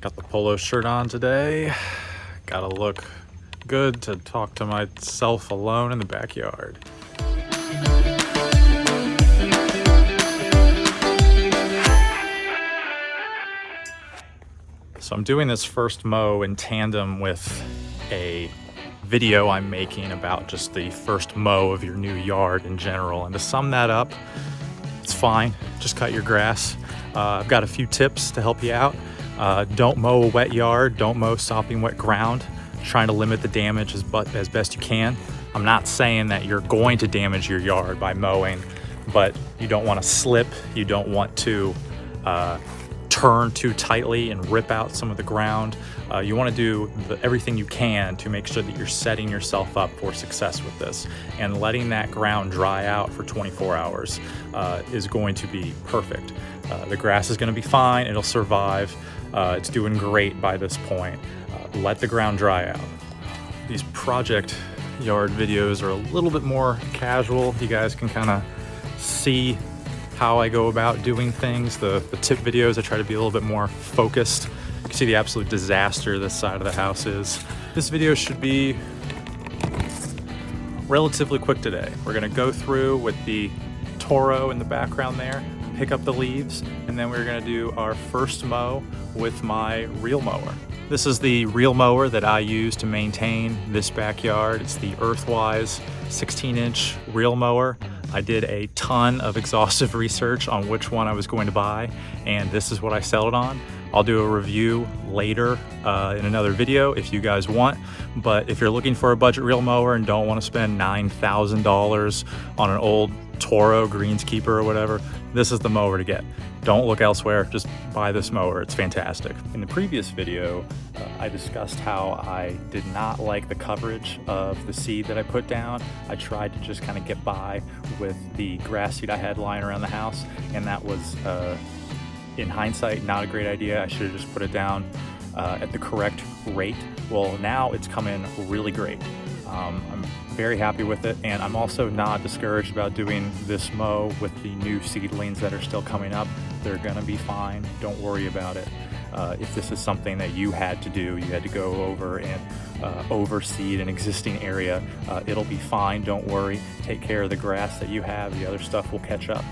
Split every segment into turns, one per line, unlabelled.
Got the polo shirt on today. Gotta look good to talk to myself alone in the backyard. So I'm doing this first mow in tandem with a video I'm making about just the first mow of your new yard in general. And to sum that up, it's fine, just cut your grass. I've got a few tips to help you out. Don't mow a wet yard, don't mow sopping wet ground. Trying to limit the damage as best you can. I'm not saying that you're going to damage your yard by mowing, but you don't want to slip, you don't want to turn too tightly and rip out some of the ground. You want to do everything you can to make sure that you're setting yourself up for success with this, and letting that ground dry out for 24 hours is going to be perfect. The grass is going to be fine, it'll survive. It's doing great by this point. Let the ground dry out. These project yard videos are a little bit more casual. You guys can kind of see how I go about doing things. The tip videos, I try to be a little bit more focused. You can see the absolute disaster this side of the house is. This video should be relatively quick today. We're gonna go through with the Toro in the background there, pick up the leaves, and then we're gonna do our first mow with my reel mower. This is the reel mower that I use to maintain this backyard. It's the Earthwise 16-inch reel mower. I did a ton of exhaustive research on which one I was going to buy, and this is what I settled on. I'll do a review later in another video if you guys want, but if you're looking for a budget reel mower and don't want to spend $9,000 on an old Toro greenskeeper or whatever, this is the mower to get. Don't look elsewhere, just buy this mower, it's fantastic. In the previous video, I discussed how I did not like the coverage of the seed that I put down. I tried to just kind of get by with the grass seed I had lying around the house, and that was, in hindsight, not a great idea. I should have just put it down at the correct rate. Well, now it's come in really great. I'm very happy with it, and I'm also not discouraged about doing this mow with the new seedlings that are still coming up. They're gonna be fine, don't worry about it. If this is something that you had to do, you had to go over and overseed an existing area, it'll be fine, don't worry. Take care of the grass that you have, the other stuff will catch up.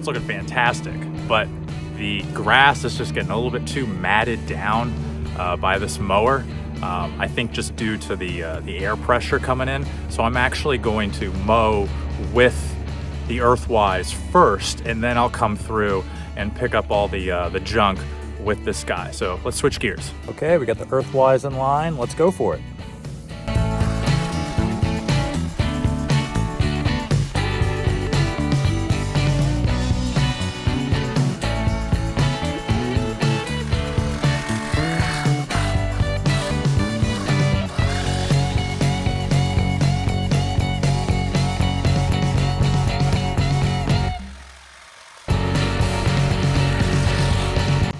Looking fantastic, but the grass is just getting a little bit too matted down by this mower. I think just due to the air pressure coming in. So I'm actually going to mow with the Earthwise first, and then I'll come through and pick up all the junk with this guy. So let's switch gears. Okay, we got the Earthwise in line. Let's go for it.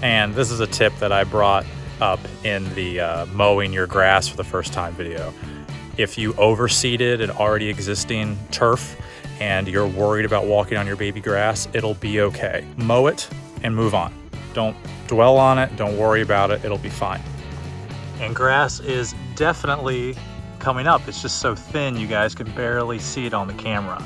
And this is a tip that I brought up in the mowing your grass for the first time video. If you overseeded an already existing turf and you're worried about walking on your baby grass, it'll be okay. Mow it and move on. Don't dwell on it, don't worry about it, it'll be fine. And grass is definitely coming up. It's just so thin you guys can barely see it on the camera.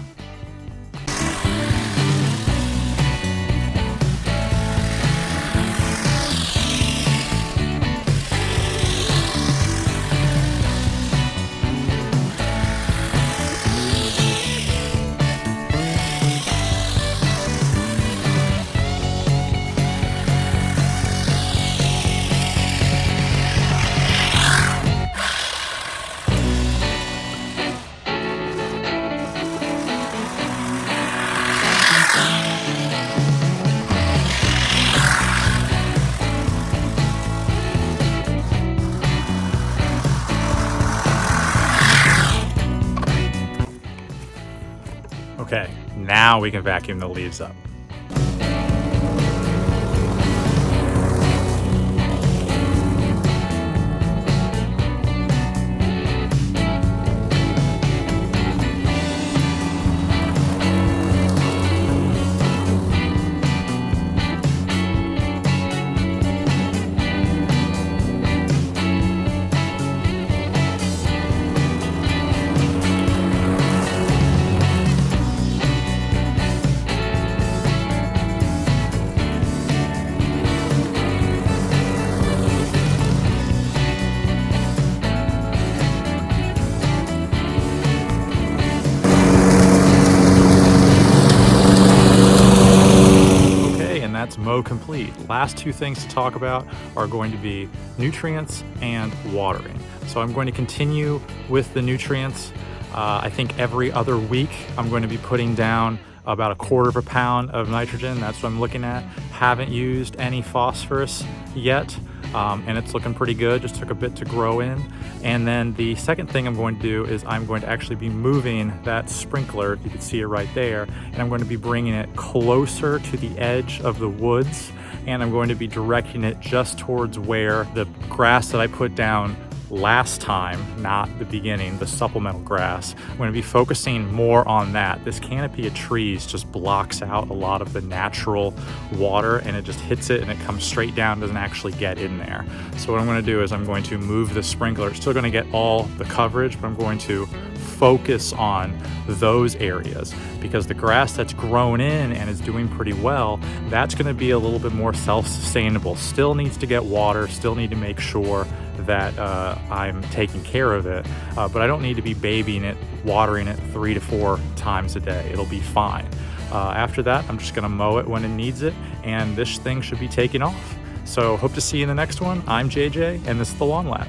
Okay, now we can vacuum the leaves up. That's mow complete. Last two things to talk about are going to be nutrients and watering. So I'm going to continue with the nutrients. I think every other week I'm going to be putting down about 1/4 pound of nitrogen. That's what I'm looking at. Haven't used any phosphorus yet, and it's looking pretty good. Just took a bit to grow in. And then the second thing I'm going to do is I'm going to actually be moving that sprinkler, you can see it right there, and I'm going to be bringing it closer to the edge of the woods, and I'm going to be directing it just towards where the grass that I put down last time, not the beginning, the supplemental grass. I'm going to be focusing more on that. This canopy of trees just blocks out a lot of the natural water, and it just hits it and it comes straight down, doesn't actually get in there. So what I'm going to do is I'm going to move the sprinkler. It's still going to get all the coverage, but I'm going to focus on those areas because the grass that's grown in and is doing pretty well, that's going to be a little bit more self-sustainable. Still needs to get water, still need to make sure that I'm taking care of it, but I don't need to be babying it, watering it 3 to 4 times a day. It'll be fine. After that, I'm just gonna mow it when it needs it, and this thing should be taking off. So hope to see you in the next one. I'm JJ, and this is the Lawn Lab.